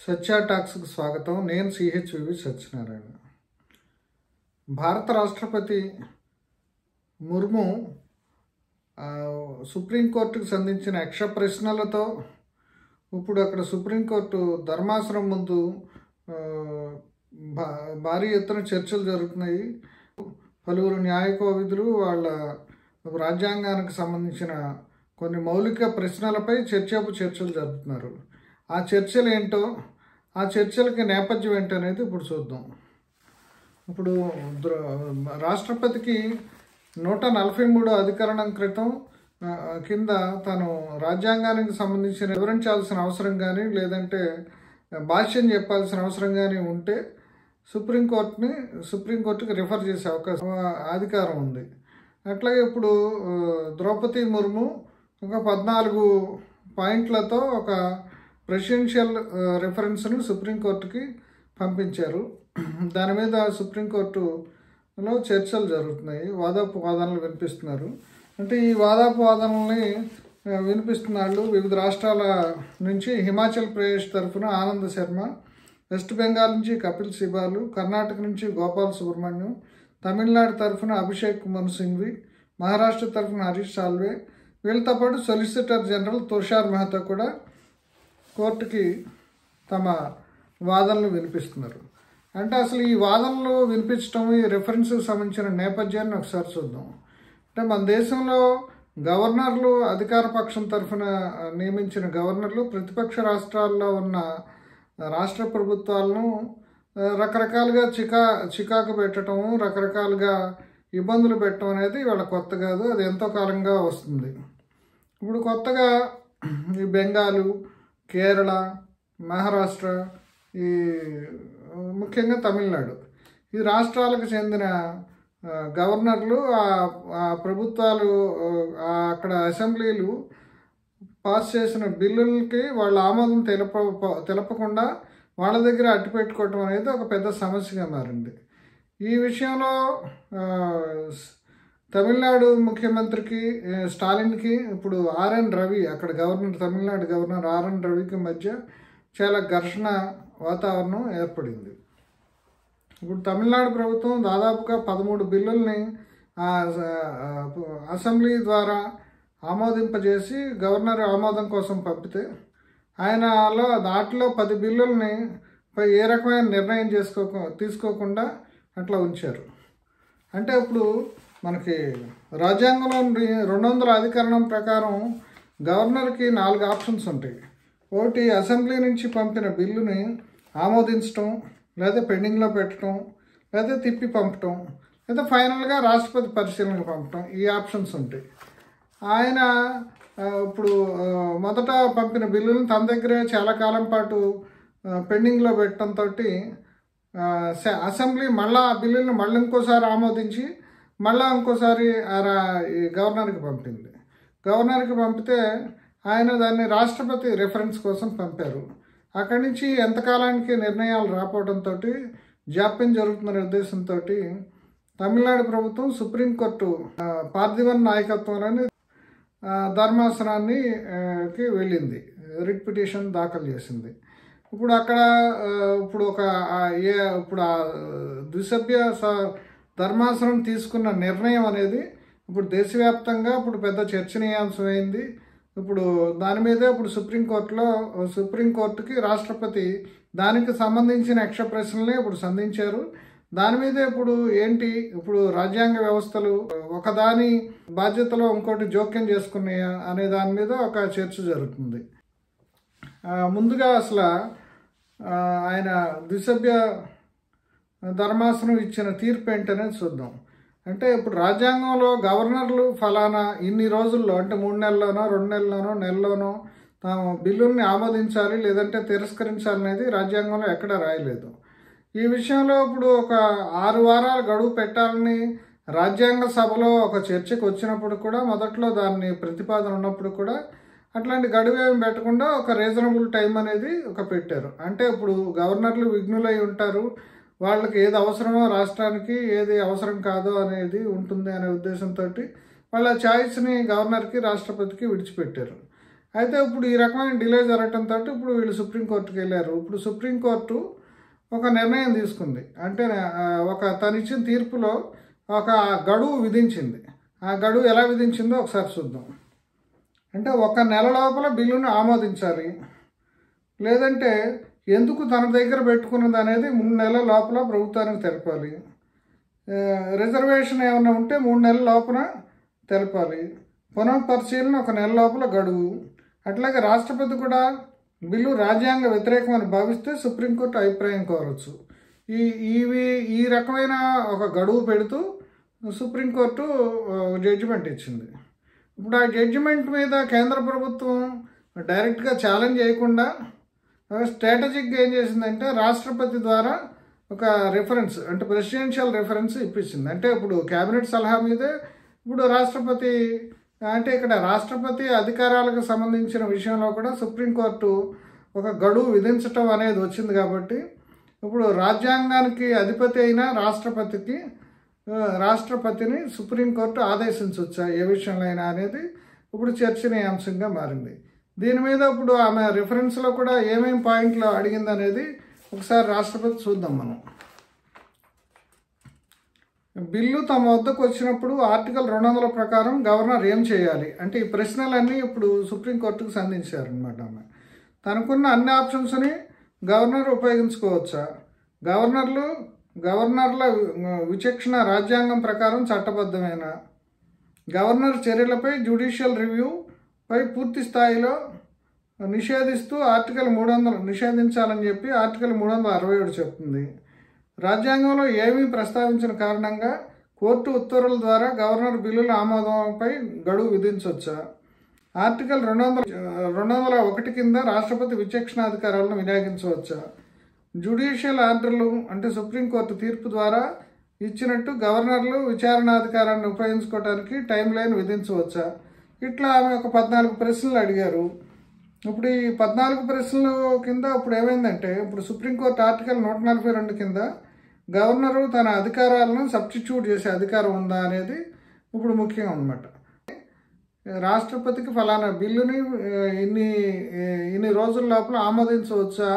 సత్య టాక్స్కు స్వాగతం. నేను సిహెచ్వి సత్యనారాయణ. భారత రాష్ట్రపతి ముర్ము సుప్రీంకోర్టుకు సంధించిన యక్ష ప్రశ్నలతో ఇప్పుడు అక్కడ సుప్రీంకోర్టు ధర్మాసనం ముందు భారీ ఎత్తున చర్చలు జరుగుతున్నాయి. పలువురు న్యాయ కోవిదులు వాళ్ళ రాజ్యాంగానికి సంబంధించిన కొన్ని మౌలిక ప్రశ్నలపై చర్చలు జరుపుతున్నారు. ఆ చర్చలు ఏంటో, ఆ చర్చలకి నేపథ్యం ఏంటనేది ఇప్పుడు చూద్దాం. ఇప్పుడు రాష్ట్రపతికి 143 అధికరణం కింద తను రాజ్యాంగానికి సంబంధించిన వివరించాల్సిన అవసరం కానీ లేదంటే భాష్యం చెప్పాల్సిన అవసరం కానీ ఉంటే సుప్రీంకోర్టుకి రిఫర్ చేసే అధికారం ఉంది. అట్లాగే ఇప్పుడు ద్రౌపది ముర్ము ఒక 14 పాయింట్లతో ఒక ప్రెసిడెన్షియల్ రిఫరెన్స్ను సుప్రీంకోర్టుకి పంపించారు. దాని మీద సుప్రీంకోర్టులో చర్చలు జరుగుతున్నాయి, వాదనలు వినిపిస్తున్నారు. అంటే ఈ వాదనల్ని వినిపిస్తున్న వాళ్ళు వివిధ రాష్ట్రాల నుంచి హిమాచల్ ప్రదేశ్ తరఫున ఆనంద్ శర్మ, వెస్ట్ బెంగాల్ నుంచి కపిల్ సిబాలు, కర్ణాటక నుంచి గోపాల్ సుబ్రహ్మణ్యం, తమిళనాడు తరఫున అభిషేక్ మను సింఘ్వి, మహారాష్ట్ర తరఫున హరీష్ సాల్వే, వీళ్ళతో పాటు సొలిసిటర్ జనరల్ తుషార్ మెహతా కూడా కోర్టుకి తమ వాదనలు వినిపిస్తున్నారు. అంటే అసలు ఈ వాదనలు వినిపించడం, ఈ రిఫరెన్స్కి సంబంధించిన నేపథ్యాన్ని ఒకసారి చూద్దాం. అంటే మన దేశంలో గవర్నర్లు అధికార పక్షం తరఫున నియమించిన గవర్నర్లు ప్రతిపక్ష రాష్ట్రాల్లో ఉన్న రాష్ట్ర ప్రభుత్వాలను రకరకాలుగా చికాకు పెట్టడం, రకరకాలుగా ఇబ్బందులు పెట్టడం అనేది వాళ్ళ కొత్త కాదు, అది ఎంతో కాలంగా వస్తుంది. ఇప్పుడు కొత్తగా ఈ బెంగాలు, కేరళ, మహారాష్ట్ర, ఈ ముఖ్యంగా తమిళనాడు, ఈ రాష్ట్రాలకు చెందిన గవర్నర్లు ఆ ప్రభుత్వాలు అక్కడ అసెంబ్లీలు పాస్ చేసిన బిల్లులకి వాళ్ళ ఆమోదం తెలపకుండా వాళ్ళ దగ్గర అట్టు పెట్టుకోవటం అనేది ఒక పెద్ద సమస్యగా మారింది. ఈ విషయంలో తమిళనాడు ముఖ్యమంత్రికి స్టాలిన్కి ఇప్పుడు ఆర్ఎన్ రవి, అక్కడ తమిళనాడు గవర్నర్ ఆర్ఎన్ రవికి మధ్య చాలా ఘర్షణ వాతావరణం ఏర్పడింది. ఇప్పుడు తమిళనాడు ప్రభుత్వం దాదాపుగా 13 బిల్లుల్ని అసెంబ్లీ ద్వారా ఆమోదింపజేసి గవర్నర్ ఆమోదం కోసం పంపితే దాంట్లో 10 బిల్లుల్ని ఏ రకమైన నిర్ణయం తీసుకోకుండా అట్లా ఉంచారు. అంటే ఇప్పుడు మనకి రాజ్యాంగంలో 200 అధికరణం ప్రకారం గవర్నర్కి 4 ఆప్షన్స్ ఉంటాయి. ఒకటి అసెంబ్లీ నుంచి పంపిన బిల్లుని ఆమోదించడం, లేదా పెండింగ్లో పెట్టడం, లేదా తిప్పి పంపటం, లేదా ఫైనల్గా రాష్ట్రపతి పరిశీలనకు పంపటం, ఈ ఆప్షన్స్ ఉంటాయి. ఆయన ఇప్పుడు మొదట పంపిన బిల్లులను తన దగ్గరే చాలా కాలం పాటు పెండింగ్లో పెట్టడంతో అసెంబ్లీ మళ్ళీ ఆ బిల్లులను మళ్ళీ ఇంకోసారి ఆమోదించి ఇంకోసారి గవర్నర్కి పంపింది. గవర్నర్కి పంపితే ఆయన దాన్ని రాష్ట్రపతి రిఫరెన్స్ కోసం పంపారు. అక్కడి నుంచి ఎంతకాలానికి నిర్ణయాలు రాకపోవడంతో జాప్యం జరుగుతున్న ఉద్దేశంతో తమిళనాడు ప్రభుత్వం సుప్రీంకోర్టు పార్థివన్ నాయకత్వంలోని ధర్మాసనానికి వెళ్ళింది, రిట్ పిటిషన్ దాఖలు చేసింది. ఇప్పుడు అక్కడ ఇప్పుడు ఆ ద్విసభ్య ధర్మాసనం తీసుకున్న నిర్ణయం అనేది ఇప్పుడు దేశవ్యాప్తంగా ఇప్పుడు పెద్ద చర్చనీయాంశమైంది. ఇప్పుడు దాని మీదే ఇప్పుడు సుప్రీంకోర్టుకి రాష్ట్రపతి దానికి సంబంధించిన యక్ష ప్రశ్నలే ఇప్పుడు సంధించారు. దాని మీదే ఇప్పుడు రాజ్యాంగ వ్యవస్థలు ఒకదాని బాధ్యతలో ఇంకోటి జోక్యం చేసుకున్నాయా అనే దాని మీద ఒక చర్చ జరుగుతుంది. ముందుగా అసలు ఆయన ద్విసభ్య ధర్మాసనం ఇచ్చిన తీర్పు ఏంటనేది చూద్దాం. అంటే ఇప్పుడు రాజ్యాంగంలో గవర్నర్లు ఫలానా ఇన్ని రోజుల్లో, అంటే 3 నెలల్లోనో 2 నెలల్లోనో నెలలోనో తాము బిల్లుల్ని ఆమోదించాలి లేదంటే తిరస్కరించాలనేది రాజ్యాంగంలో ఎక్కడ రాయలేదు. ఈ విషయంలో ఇప్పుడు ఒక 6 వారాల గడువు పెట్టాలని రాజ్యాంగ సభలో ఒక చర్చకు వచ్చినప్పుడు కూడా, మొదట్లో దాన్ని ప్రతిపాదన ఉన్నప్పుడు కూడా అట్లాంటి గడువు ఏమి పెట్టకుండా ఒక రీజనబుల్ టైం అనేది పెట్టారు. అంటే ఇప్పుడు గవర్నర్లు విఘ్నులై ఉంటారు, వాళ్ళకి ఏది అవసరమో రాష్ట్రానికి, ఏది అవసరం కాదో అనేది ఉంటుంది అనే ఉద్దేశంతో వాళ్ళ ఛాయిస్ని గవర్నర్కి రాష్ట్రపతికి విడిచిపెట్టారు. అయితే ఇప్పుడు ఈ రకమైన డిలే జరగటంతో ఇప్పుడు వీళ్ళు సుప్రీంకోర్టుకి వెళ్ళారు. ఇప్పుడు సుప్రీంకోర్టు ఒక నిర్ణయం తీసుకుంది. అంటే తను ఇచ్చిన తీర్పులో ఒక గడువు విధించింది. ఆ గడువు ఎలా విధించిందో ఒకసారి చూద్దాం. అంటే 1 నెల లోపల బిల్లును ఆమోదించాలి, లేదంటే ఎందుకు తన దగ్గర పెట్టుకున్నది అనేది 3 నెలల లోపల ప్రభుత్వానికి తెలపాలి. రిజర్వేషన్ ఏమైనా ఉంటే 3 నెలల లోపల తెలపాలి. పునఃపరిశీలన 1 నెల లోపల గడువు. అట్లాగే రాష్ట్రపతి కూడా బిల్లు రాజ్యాంగ వ్యతిరేకమని భావిస్తే సుప్రీంకోర్టు అభిప్రాయం కోరవచ్చు. ఈ రకమైన ఒక గడువు పెడుతూ సుప్రీంకోర్టు జడ్జిమెంట్ ఇచ్చింది. ఇప్పుడు ఆ జడ్జిమెంట్ మీద కేంద్ర ప్రభుత్వం డైరెక్ట్గా ఛాలెంజ్ చేయకుండా స్ట్రాటజిక్గా ఏం చేసిందంటే రాష్ట్రపతి ద్వారా ఒక రిఫరెన్స్, అంటే ప్రెసిడెన్షియల్ రిఫరెన్స్ ఇప్పించింది. అంటే ఇప్పుడు కేబినెట్ సలహా మీదే ఇప్పుడు రాష్ట్రపతి, అంటే ఇక్కడ రాష్ట్రపతి అధికారాలకు సంబంధించిన విషయంలో కూడా సుప్రీంకోర్టు ఒక గడువు విధించటం అనేది వచ్చింది. కాబట్టి ఇప్పుడు రాజ్యాంగానికి అధిపతి అయిన రాష్ట్రపతిని సుప్రీంకోర్టు ఆదేశించవచ్చా ఏ విషయంలో అయినా అనేది ఇప్పుడు చర్చనీయాంశంగా మారింది. దీని మీద ఇప్పుడు ఆమె రిఫరెన్స్లో కూడా ఏమేమి పాయింట్లు అడిగింది అనేది ఒకసారి రాష్ట్రపతి చూద్దాం మనం. బిల్లు తమ వద్దకు వచ్చినప్పుడు ఆర్టికల్ 200 ప్రకారం గవర్నర్ ఏం చేయాలి అంటే ఈ ప్రశ్నలన్నీ ఇప్పుడు సుప్రీంకోర్టుకు సంధించారనమాట. ఆమె తనకున్న అన్ని ఆప్షన్స్ని గవర్నర్ ఉపయోగించుకోవచ్చా, గవర్నర్ల విచక్షణ రాజ్యాంగం ప్రకారం చట్టబద్ధమైన, గవర్నర్ చర్యలపై జ్యుడిషియల్ రివ్యూ పై పూర్తి స్థాయిలో నిషేధిస్తూ ఆర్టికల్ 300 నిషేధించాలని చెప్పి ఆర్టికల్ 367 చెప్తుంది. రాజ్యాంగంలో ఏమీ ప్రస్తావించిన కారణంగా కోర్టు ఉత్తర్వుల ద్వారా గవర్నర్ బిల్లుల ఆమోదంపై గడువు విధించవచ్చా, ఆర్టికల్ 201 కింద రాష్ట్రపతి విచక్షణాధికారాలను వినియోగించవచ్చా, జ్యుడిషియల్ ఆర్డర్లు అంటే సుప్రీంకోర్టు తీర్పు ద్వారా ఇచ్చినట్టు గవర్నర్లు విచారణాధికారాన్ని ఉపయోగించుకోవడానికి టైం లైన్ విధించవచ్చా. ఇట్లా ఆమె ఒక 14 ప్రశ్నలు అడిగారు. ఇప్పుడు ఈ 14 ప్రశ్నలు కింద ఇప్పుడు ఏమైందంటే ఇప్పుడు సుప్రీంకోర్టు ఆర్టికల్ 142 కింద గవర్నరు తన అధికారాలను సబ్స్టిట్యూట్ చేసే అధికారం ఉందా అనేది ఇప్పుడు ముఖ్యం అన్నమాట. రాష్ట్రపతికి ఫలానా బిల్లుని ఇన్ని రోజుల లోపల ఆమోదించవచ్చా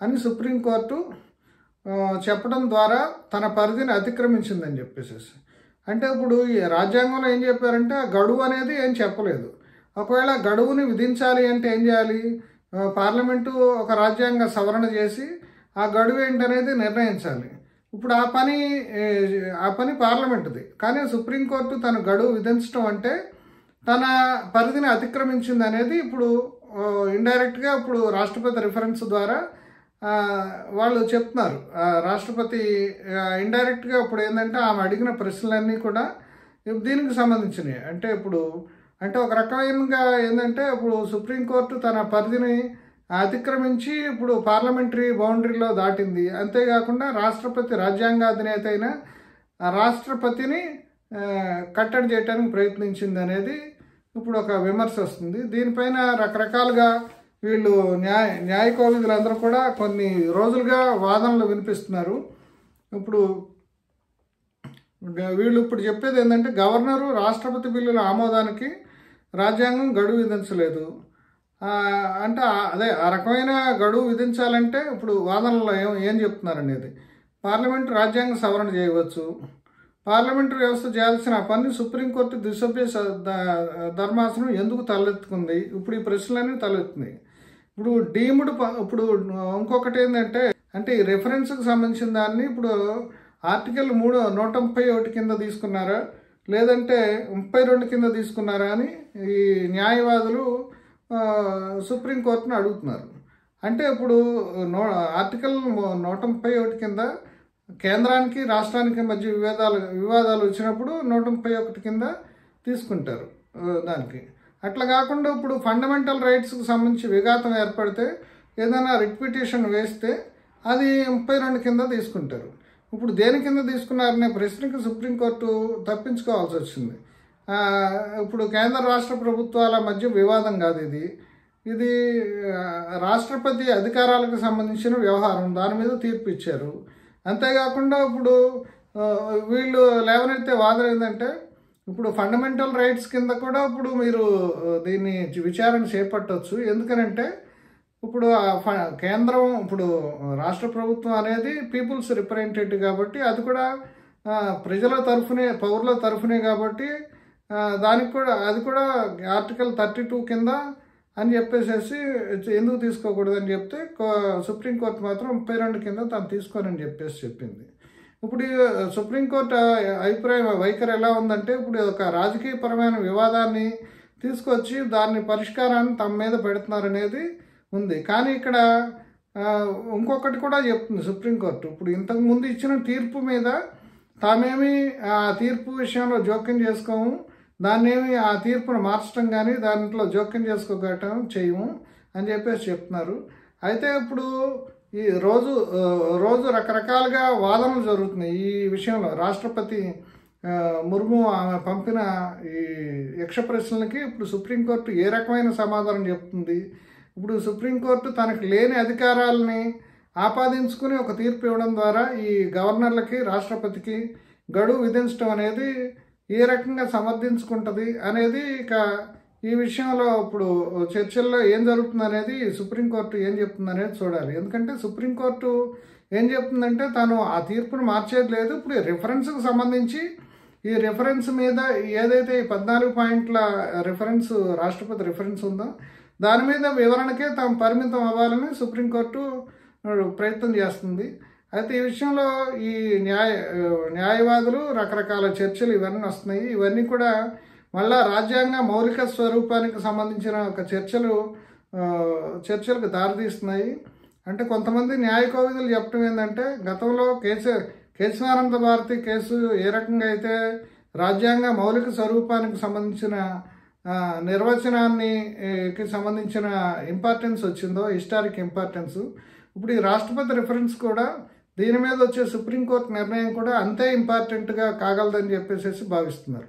అని సుప్రీంకోర్టు చెప్పడం ద్వారా తన పరిధిని అతిక్రమించిందని చెప్పేసి. అంటే ఇప్పుడు ఈ రాజ్యాంగంలో ఏం చెప్పారంటే ఆ గడువు అనేది ఏం చెప్పలేదు. ఒకవేళ గడువుని విధించాలి అంటే ఏం చేయాలి, పార్లమెంటు ఒక రాజ్యాంగ సవరణ చేసి ఆ గడువు ఏంటనేది నిర్ణయించాలి. ఇప్పుడు ఆ పని పార్లమెంటుది. కానీ సుప్రీంకోర్టు తన గడువు విధించడం అంటే తన పరిధిని అతిక్రమించింది అనేది ఇప్పుడు ఇండైరెక్ట్గా ఇప్పుడు రాష్ట్రపతి రిఫరెన్స్ ద్వారా వాళ్ళు చెప్తున్నారు. రాష్ట్రపతి ఇండైరెక్ట్గా ఇప్పుడు ఏంటంటే ఆమె అడిగిన ప్రశ్నలన్నీ కూడా దీనికి సంబంధించినవి. అంటే ఇప్పుడు ఒక రకమైనగా ఏంటంటే ఇప్పుడు సుప్రీంకోర్టు తన పరిధిని అతిక్రమించి ఇప్పుడు పార్లమెంటరీ బౌండరీలో దాటింది. అంతేకాకుండా రాష్ట్రపతి రాజ్యాంగాధినేత అయిన రాష్ట్రపతిని కట్టడి చేయడానికి ప్రయత్నించింది అనేది ఇప్పుడు ఒక విమర్శ వస్తుంది. దీనిపైన రకరకాలుగా వీళ్ళు న్యాయ కోవిదులందరూ కూడా కొన్ని రోజులుగా వాదనలు వినిపిస్తున్నారు. ఇప్పుడు వీళ్ళు ఇప్పుడు చెప్పేది ఏంటంటే గవర్నరు రాష్ట్రపతి బిల్లుల ఆమోదానికి రాజ్యాంగం గడువు విధించలేదు అంటే అదే ఆ రకమైన గడువు విధించాలంటే ఇప్పుడు వాదనలో ఏం చెప్తున్నారు అనేది పార్లమెంటు రాజ్యాంగ సవరణ చేయవచ్చు. పార్లమెంటరీ వ్యవస్థ చేయాల్సిన పని సుప్రీంకోర్టు దిశభ్య ధర్మాసనం ఎందుకు తలెత్తుకుంది, ఇప్పుడు ఈ ప్రశ్నలన్నీ తలెత్తున్నాయి. ఇప్పుడు ఇప్పుడు ఇంకొకటి ఏంటంటే అంటే ఈ రెఫరెన్స్కి సంబంధించిన దాన్ని ఇప్పుడు ఆర్టికల్ 131 కింద తీసుకున్నారా లేదంటే 32 కింద తీసుకున్నారా అని ఈ న్యాయవాదులు సుప్రీంకోర్టును అడుగుతున్నారు. అంటే ఇప్పుడు ఆర్టికల్ 131 కింద కేంద్రానికి రాష్ట్రానికి మధ్య వివాదాలు వచ్చినప్పుడు 131 కింద తీసుకుంటారు దానికి. అట్లా కాకుండా ఇప్పుడు ఫండమెంటల్ రైట్స్కి సంబంధించి విఘాతం ఏర్పడితే ఏదైనా రిట్ పిటిషన్ వేస్తే అది 32 కింద తీసుకుంటారు. ఇప్పుడు దేని కింద తీసుకున్నారనే ప్రశ్నకి సుప్రీంకోర్టు తప్పించుకోవాల్సి వచ్చింది. ఇప్పుడు కేంద్ర రాష్ట్ర ప్రభుత్వాల మధ్య వివాదం కాదు ఇది రాష్ట్రపతి అధికారాలకు సంబంధించిన వ్యవహారం, దాని మీద తీర్పు ఇచ్చారు. అంతేకాకుండా ఇప్పుడు వీళ్ళు లేవనైతే వాదన ఏంటంటే ఇప్పుడు ఫండమెంటల్ రైట్స్ కింద కూడా ఇప్పుడు మీరు దీన్ని విచారణ చేపట్టవచ్చు. ఎందుకనంటే ఇప్పుడు కేంద్రం, ఇప్పుడు రాష్ట్ర ప్రభుత్వం అనేది పీపుల్స్ రిప్రజెంటేటివ్ కాబట్టి అది కూడా ప్రజల తరఫునే, పౌరుల తరఫునే కాబట్టి దానికి కూడా అది కూడా ఆర్టికల్ 32 కింద అని చెప్పేసి ఎందుకు తీసుకోకూడదని చెప్తే సుప్రీంకోర్టు మాత్రం 32 కింద తాను తీసుకోనని చెప్పింది. ఇప్పుడు సుప్రీంకోర్టు వైఖరి ఎలా ఉందంటే, ఇప్పుడు ఒక రాజకీయపరమైన వివాదాన్ని తీసుకొచ్చి దాన్ని పరిష్కారాన్ని తమ మీద పెడుతున్నారనేది ఉంది. కానీ ఇక్కడ ఇంకొకటి కూడా చెప్తుంది సుప్రీంకోర్టు. ఇప్పుడు ఇంతకుముందు ఇచ్చిన తీర్పు మీద తామేమి ఆ తీర్పు విషయంలో జోక్యం చేసుకోము, దాన్నేమి ఆ తీర్పును మార్చడం కానీ దాంట్లో జోక్యం చేసుకోగటం చేయము అని చెప్పేసి చెప్తున్నారు. అయితే ఇప్పుడు ఈ రోజు రకరకాలుగా వాదనలు జరుగుతున్నాయి ఈ విషయంలో. రాష్ట్రపతి ముర్ము ఆమె పంపిన ఈ యక్ష ప్రశ్నలకి ఇప్పుడు సుప్రీంకోర్టు ఏ రకమైన సమాధానం చెప్తుంది? ఇప్పుడు సుప్రీంకోర్టు తనకు లేని అధికారాలని ఆపాదించుకుని ఒక తీర్పు ఇవ్వడం ద్వారా ఈ గవర్నర్లకి, రాష్ట్రపతికి గడువు విధించడం అనేది ఏ రకంగా సమర్థించుకుంటుంది అనేది ఇక ఈ విషయంలో ఇప్పుడు చర్చల్లో ఏం జరుగుతుంది అనేది సుప్రీంకోర్టు ఏం చెప్తుంది అనేది చూడాలి. ఎందుకంటే సుప్రీంకోర్టు ఏం చెప్తుందంటే తాను ఆ తీర్పును మార్చేది లేదు. ఇప్పుడు రిఫరెన్స్కి సంబంధించి ఈ రిఫరెన్స్ మీద ఏదైతే ఈ 14 పాయింట్ల రిఫరెన్స్, రాష్ట్రపతి రిఫరెన్స్ ఉందో దాని మీద వివరణకే తాము పరిమితం అవ్వాలని సుప్రీంకోర్టు ప్రయత్నం చేస్తుంది. అయితే ఈ విషయంలో ఈ న్యాయవాదులు రకరకాల చర్చలు ఇవన్నీ వస్తున్నాయి. ఇవన్నీ కూడా మళ్ళా రాజ్యాంగ మౌలిక స్వరూపానికి సంబంధించిన ఒక చర్చలకు దారితీస్తున్నాయి. అంటే కొంతమంది న్యాయ కోవిదులు చెప్పడం ఏంటంటే, గతంలో కేశవానంద భారతి కేసు ఏ రకంగా అయితే రాజ్యాంగ మౌలిక స్వరూపానికి సంబంధించిన నిర్వచనానికి సంబంధించిన ఇంపార్టెన్స్ వచ్చిందో, హిస్టారిక్ ఇంపార్టెన్స్, ఇప్పుడు ఈ రాష్ట్రపతి రిఫరెన్స్ కూడా దీని మీద వచ్చే సుప్రీంకోర్టు నిర్ణయం కూడా అంతే ఇంపార్టెంట్గా కాగలదని చెప్పేసి భావిస్తున్నారు.